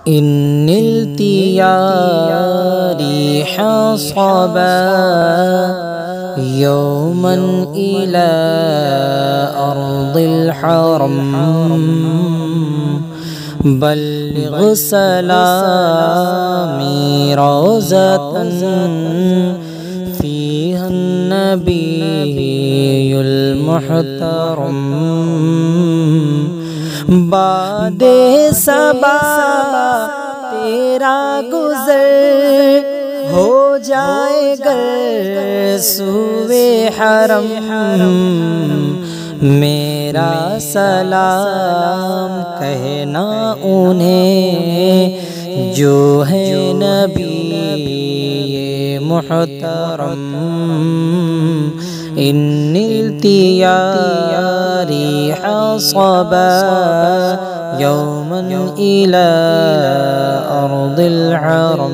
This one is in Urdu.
إن التياري حصبا يوما إلى أرض الحرم بلغ سلامي روزة فيها النبي المحترم باد صبا تیرا گزر ہو جائے گر سوئے حرم میرا سلام کہنا انہیں جو ہے نبی محترم إن التياري حصبا يوما إلى أرض الحرم